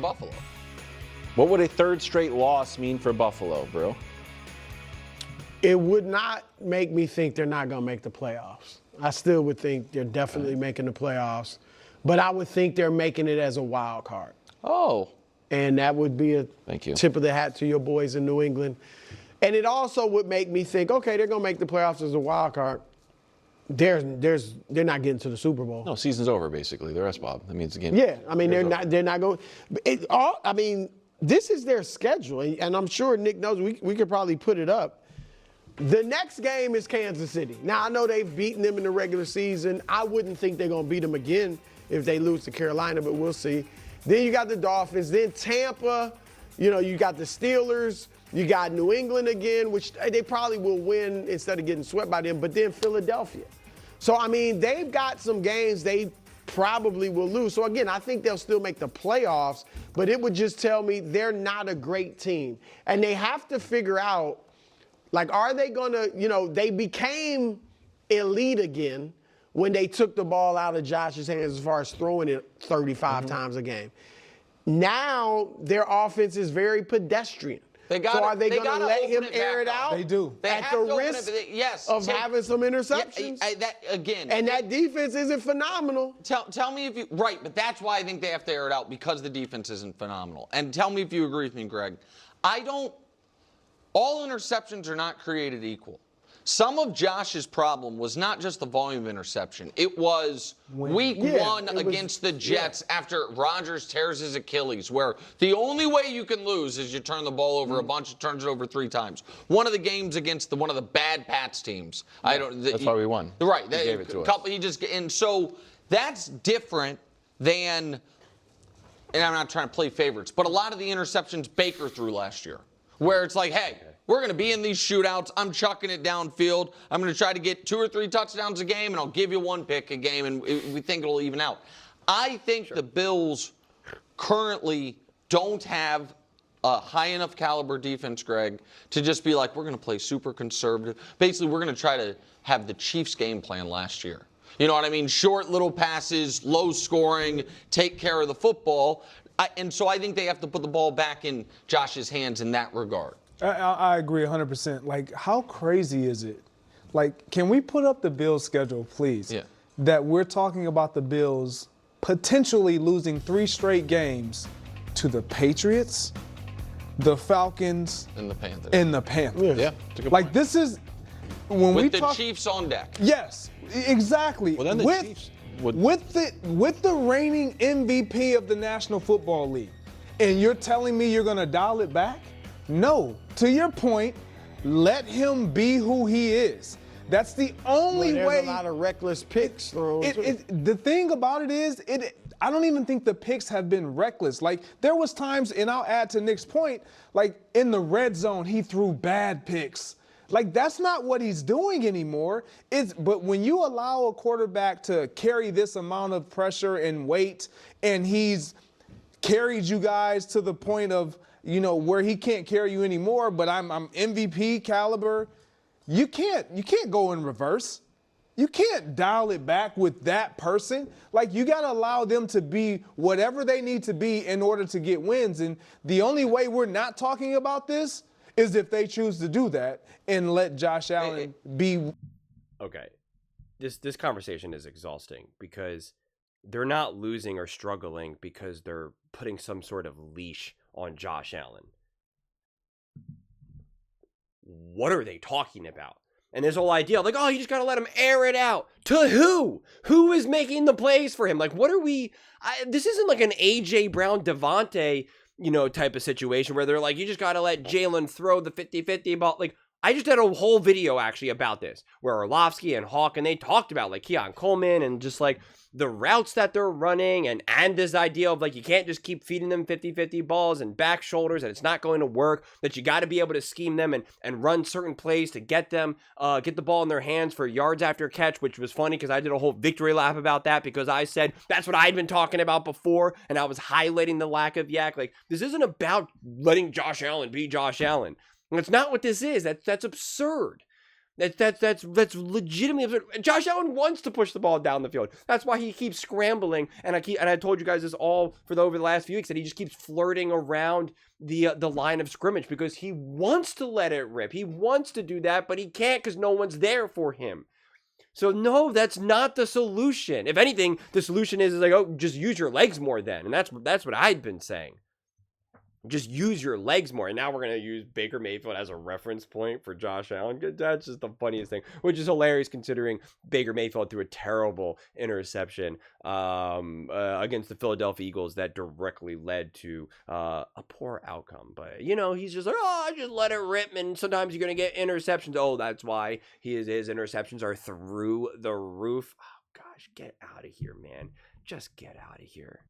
Buffalo. What would a third straight loss mean for Buffalo, bro? It would not make me think they're not going to make the playoffs. I still would think they're definitely making the playoffs, but I would think they're making it as a wild card. Oh. And that would be a Thank you. tip of the hat to your boys in New England. And it also would make me think, okay, they're going to make the playoffs as a wild card. They're not getting to the Super Bowl. No, season's over, basically. The rest, Bob. That means again. Yeah, I mean, they're not going. I mean, this is their schedule, and I'm sure Nick knows. We could probably put it up. The next game is Kansas City. Now, I know they've beaten them in the regular season. I wouldn't think they're going to beat them again if they lose to Carolina, but we'll see. Then you got the Dolphins. Then Tampa. You got the Steelers. You got New England again, which they probably will win instead of getting swept by them. But then Philadelphia. So, I mean, they've got some games they probably will lose. So, again, I think they'll still make the playoffs, but it would just tell me they're not a great team. And they have to figure out, like, are they going to, they became elite again when they took the ball out of Josh's hands as far as throwing it 35 times a game. Now their offense is very pedestrian. So are they going to let him air it out? They do. At the risk of having some interceptions? And that defense isn't phenomenal. Tell me if you, right, but that's why I think they have to air it out, because the defense isn't phenomenal. And tell me if you agree with me, Greg. All interceptions are not created equal. Some of Josh's problem was not just the volume of interception. It was week one against the Jets after Rodgers tears his Achilles, where the only way you can lose is you turn the ball over a bunch, turns it over 3 times. One of the games against one of the bad Pats teams. That's why we won. Right. He gave it to us. And so that's different than, and I'm not trying to play favorites, but a lot of the interceptions Baker threw last year, where it's like, hey, we're going to be in these shootouts. I'm chucking it downfield. I'm going to try to get 2 or 3 touchdowns a game, and I'll give you 1 pick a game, and we think it'll even out. I think the Bills currently don't have a high enough caliber defense, Greg, to just be like, we're going to play super conservative. Basically, we're going to try to have the Chiefs game plan last year. You know what I mean? Short little passes, low scoring, take care of the football. And so I think they have to put the ball back in Josh's hands in that regard. I agree 100%. Like, how crazy is it? Like, can we put up the Bills' schedule, please? Yeah. That we're talking about the Bills potentially losing 3 straight games to the Patriots, the Falcons, And the Panthers. Yeah. Like, this is when with the Chiefs on deck. Yes, exactly. Well, then the Chiefs with the reigning MVP of the National Football League, and you're telling me you're going to dial it back? No. To your point, let him be who he is. That's the only way. There's a lot of reckless picks thrown. The thing about it is, I don't even think the picks have been reckless. Like, there was times, and I'll add to Nick's point, like in the red zone, he threw bad picks. Like, that's not what he's doing anymore. But when you allow a quarterback to carry this amount of pressure and weight, and he's carried you guys to the point of, where he can't carry you anymore, but I'm MVP caliber, you can't go in reverse. You can't dial it back with that person. Like, you got to allow them to be whatever they need to be in order to get wins. And the only way we're not talking about this is if they choose to do that and let Josh Allen be. Okay. This conversation is exhausting because they're not losing or struggling because they're putting some sort of leash on Josh Allen. What are they talking about? And this whole idea of like, oh, you just got to let him air it out. To who? Who is making the plays for him? Like, what are we? This isn't like an A.J. Brown, Devontae, type of situation where they're like, you just got to let Jalen throw the 50-50 ball. Like, I just did a whole video actually about this where Orlovsky and Hawk, and they talked about like Keon Coleman and just like the routes that they're running and this idea of like, you can't just keep feeding them 50-50 balls and back shoulders and it's not going to work, that you got to be able to scheme them and run certain plays to get them, get the ball in their hands for yards after catch, which was funny because I did a whole victory lap about that because I said that's what I'd been talking about before and I was highlighting the lack of yak. Like, this isn't about letting Josh Allen be Josh Allen. And it's not what this is. That's absurd. That's legitimately absurd. Josh Allen wants to push the ball down the field. That's why he keeps scrambling. And I told you guys this all over the last few weeks, that he just keeps flirting around the line of scrimmage because he wants to let it rip. He wants to do that, but he can't because no one's there for him. So no, that's not the solution. If anything, the solution is like, oh, just use your legs more then. And that's what I'd been saying. Just use your legs more. And now we're going to use Baker Mayfield as a reference point for Josh Allen. That's just the funniest thing, which is hilarious considering Baker Mayfield threw a terrible interception against the Philadelphia Eagles that directly led to a poor outcome. But, he's just like, I just let it rip. And sometimes you're going to get interceptions. Oh, that's why his interceptions are through the roof. Oh, gosh, get out of here, man. Just get out of here.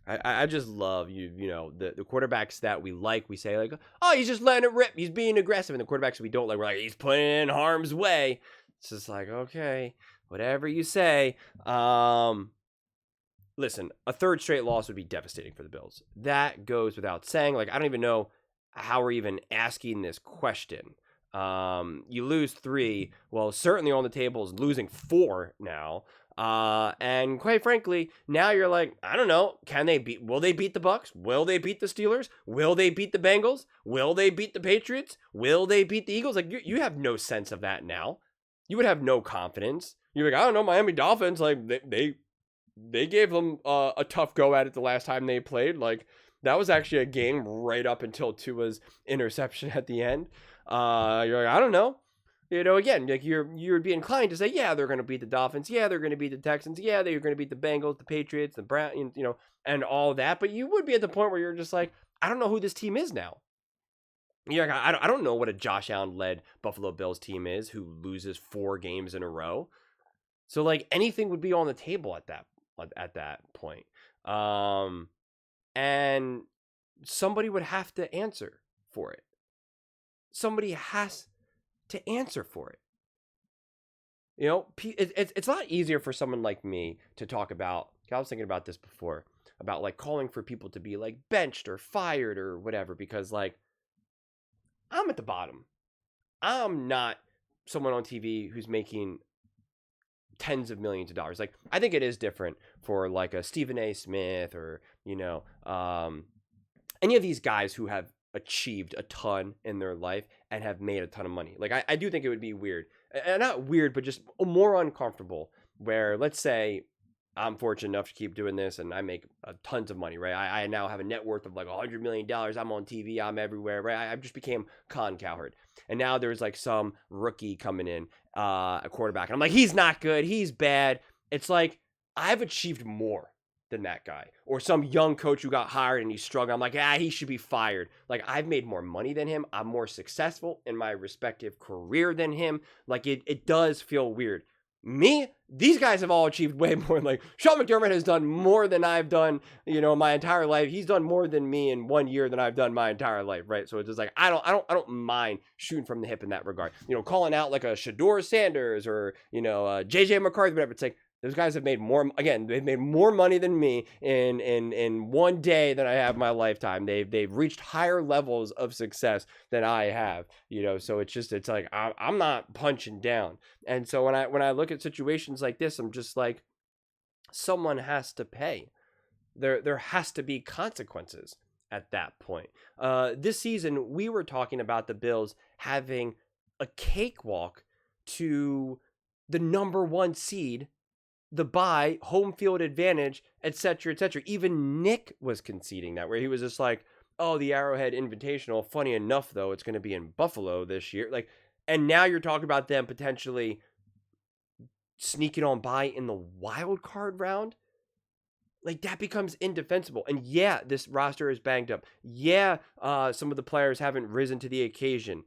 I just love the quarterbacks that we like. We say like, oh, he's just letting it rip. He's being aggressive. And the quarterbacks we don't like, we're like, he's putting in harm's way. It's just like, okay, whatever you say. Listen, a third straight loss would be devastating for the Bills. That goes without saying. Like, I don't even know how we're even asking this question. You lose 3. Well, certainly on the table is losing 4 now. And quite frankly, now you're like, I don't know, will they beat the Bucks? Will they beat the Steelers? Will they beat the Bengals? Will they beat the Patriots? Will they beat the Eagles? Like, you have no sense of that now. You would have no confidence. You're like, I don't know, Miami Dolphins, like, they gave them a tough go at it the last time they played. Like, that was actually a game right up until Tua's interception at the end. You're like, I don't know. Again, like you'd be inclined to say, yeah, they're going to beat the Dolphins. Yeah, they're going to beat the Texans. Yeah, they're going to beat the Bengals, the Patriots, the Browns, and all that. But you would be at the point where you're just like, I don't know who this team is now. You're like, I don't know what a Josh Allen-led Buffalo Bills team is who loses 4 games in a row. So, like, anything would be on the table at that point. And somebody would have to answer for it. Somebody has to answer for it. It's a lot easier for someone like me to talk about. I was thinking about this before, about like calling for people to be like benched or fired or whatever, because like I'm at the bottom. I'm not someone on TV who's making tens of millions of dollars. Like, I think it is different for like a Stephen A. Smith or any of these guys who have achieved a ton in their life and have made a ton of money. Like, I do think it would be weird, and not weird, but just more uncomfortable, where let's say I'm fortunate enough to keep doing this and I make tons of money, right? I now have a net worth of like $100 million. I'm on TV. I'm everywhere, right? I just became Con Cowherd. And now there's like some rookie coming in, a quarterback. And I'm like, he's not good. He's bad. It's like, I've achieved more than that guy, or some young coach who got hired and he's struggling. I'm like, he should be fired. Like, I've made more money than him. I'm more successful in my respective career than him. Like, it does feel weird. Me, these guys have all achieved way more. Like, Sean McDermott has done more than I've done, my entire life. He's done more than me in 1 year than I've done my entire life, right? So it's just like, I don't mind shooting from the hip in that regard. Calling out like a Shador Sanders or, JJ McCarthy, whatever. It's like, those guys have made more. Again, they've made more money than me in 1 day than I have in my lifetime. They've reached higher levels of success than I have. So it's like I'm not punching down. And so when I look at situations like this, I'm just like, someone has to pay. There has to be consequences at that point. This season, we were talking about the Bills having a cakewalk to the number 1 seed, the bye, home field advantage, etc., etc. Even Nick was conceding that, where he was just like, oh, the Arrowhead Invitational. Funny enough, though, it's going to be in Buffalo this year. Like, and now you're talking about them potentially sneaking on by in the wild card round. Like, that becomes indefensible. And yeah, this roster is banged up. Yeah, some of the players haven't risen to the occasion.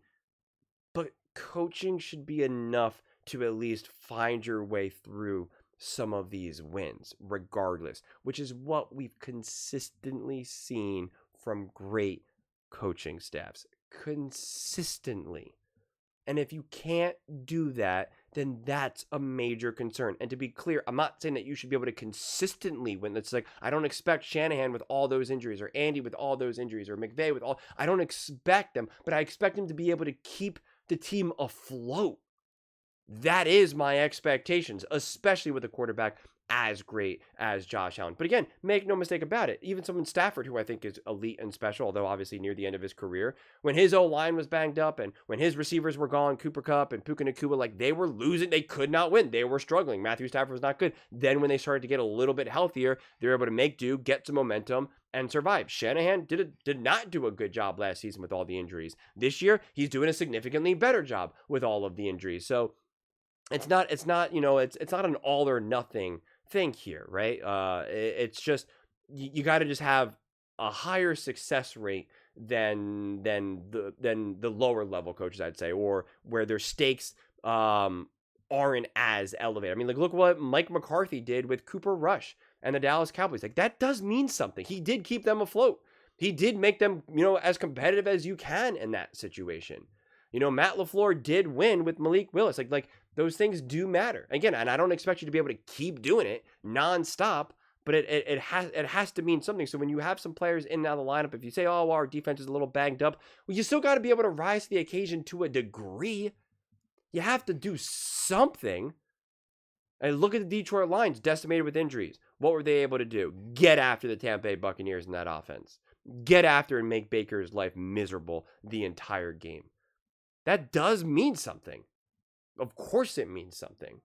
But coaching should be enough to at least find your way through some of these wins, regardless, which is what we've consistently seen from great coaching staffs. Consistently. And if you can't do that, then that's a major concern. And to be clear, I'm not saying that you should be able to consistently win. It's like, I don't expect Shanahan with all those injuries, or Andy with all those injuries, or McVay with all. I don't expect them, but I expect them to be able to keep the team afloat. That is my expectations, especially with a quarterback as great as Josh Allen. But again, make no mistake about it. Even someone Stafford, who I think is elite and special, although obviously near the end of his career, when his O-line was banged up and when his receivers were gone, Cooper Kupp and Puka Nacua, like they were losing. They could not win. They were struggling. Matthew Stafford was not good. Then when they started to get a little bit healthier, they were able to make do, get some momentum, and survive. Shanahan did not do a good job last season with all the injuries. This year, he's doing a significantly better job with all of the injuries. So it's not it's not an all or nothing thing here, right? It's just you got to just have a higher success rate than the lower level coaches, I'd say, or where their stakes aren't as elevated. I mean, like look what Mike McCarthy did with Cooper Rush and the Dallas Cowboys. Like that does mean something. He did keep them afloat. He did make them, as competitive as you can in that situation. Matt LaFleur did win with Malik Willis. Like those things do matter. Again, and I don't expect you to be able to keep doing it nonstop, but it has to mean something. So when you have some players in and out of the lineup, if you say, oh, well, our defense is a little banged up, well, you still got to be able to rise to the occasion to a degree. You have to do something. And look at the Detroit Lions, decimated with injuries. What were they able to do? Get after the Tampa Bay Buccaneers in that offense. Get after and make Baker's life miserable the entire game. That does mean something. Of course it means something.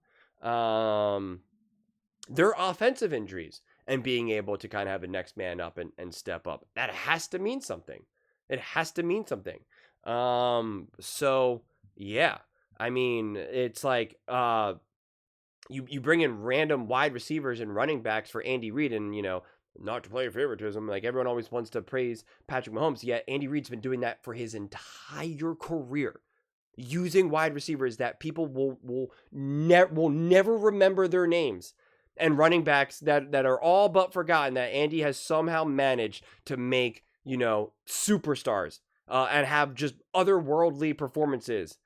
Their offensive injuries and being able to kind of have a next man up and step up. That has to mean something. It has to mean something. So, yeah. I mean, it's like you bring in random wide receivers and running backs for Andy Reid and, not to play favoritism, like everyone always wants to praise Patrick Mahomes, yet Andy Reid's been doing that for his entire career. Using wide receivers that people will never remember their names, and running backs that are all but forgotten that Andy has somehow managed to make superstars and have just otherworldly performances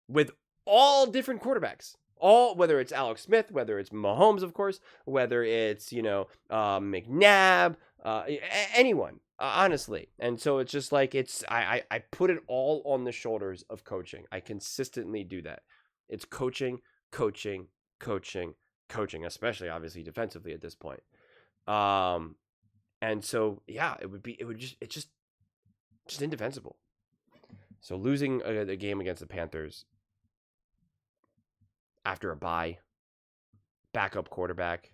with all different quarterbacks. Whether it's Alex Smith, whether it's Mahomes, of course, whether it's McNabb, anyone. Honestly. And so it's just like I put it all on the shoulders of coaching. I consistently do that. It's coaching, especially obviously defensively at this point. And so yeah, it's just indefensible. So losing a game against the Panthers after a bye, backup quarterback,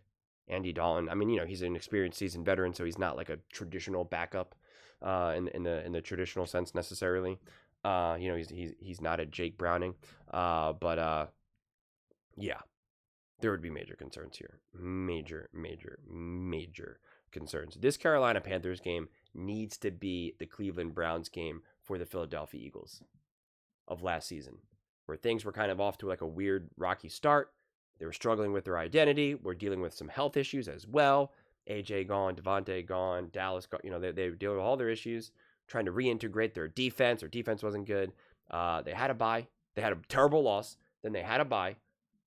Andy Dalton. I mean, he's an experienced seasoned veteran, so he's not like a traditional backup in the traditional sense necessarily. He's not a Jake Browning. But yeah, there would be major concerns here. Major concerns. This Carolina Panthers game needs to be the Cleveland Browns game for the Philadelphia Eagles of last season, where things were kind of off to like a weird rocky start. They were struggling with their identity. We're dealing with some health issues as well. AJ gone, Devontae gone, Dallas gone. They were dealing with all their issues, trying to reintegrate their defense. Their defense wasn't good. They had a bye. They had a terrible loss. Then they had a bye.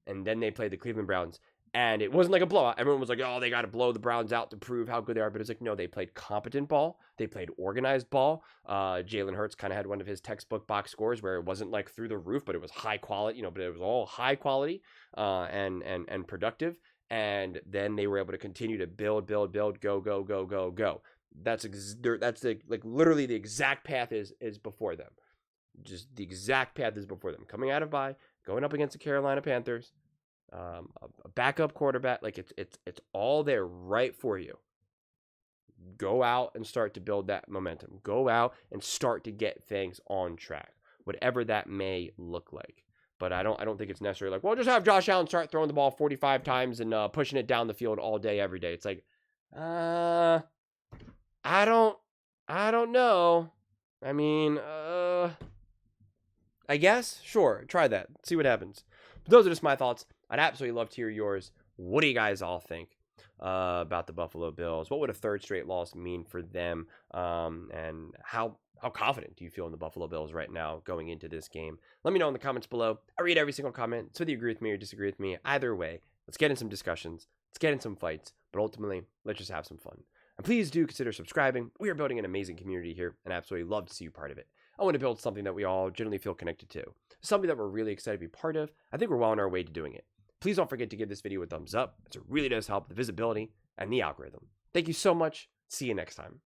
And then they played the Cleveland Browns. And it wasn't like a blowout. Everyone was like, oh, they got to blow the Browns out to prove how good they are. But it's like, no, they played competent ball. They played organized ball. Jalen Hurts kind of had one of his textbook box scores where it wasn't like through the roof, but it was high quality, but it was all high quality and productive. And then they were able to continue to build, go. That's literally the exact path is before them. Just the exact path is before them. Coming out of bye, going up against the Carolina Panthers, a backup quarterback, like it's all there right for you. Go out and start to build that momentum. Go out and start to get things on track, whatever that may look like. But I don't think it's necessarily like, well, just have Josh Allen start throwing the ball 45 times and pushing it down the field all day, every day. It's like, I don't know. I mean, I guess, sure, try that. See what happens. But those are just my thoughts. I'd absolutely love to hear yours. What do you guys all think about the Buffalo Bills? What would a third straight loss mean for them? And how confident do you feel in the Buffalo Bills right now going into this game? Let me know in the comments below. I read every single comment, so whether you agree with me or disagree with me, either way, let's get in some discussions. Let's get in some fights. But ultimately, let's just have some fun. And please do consider subscribing. We are building an amazing community here, and I absolutely love to see you part of it. I want to build something that we all generally feel connected to, something that we're really excited to be part of. I think we're well on our way to doing it. Please don't forget to give this video a thumbs up, as it really does help the visibility and the algorithm. Thank you so much. See you next time.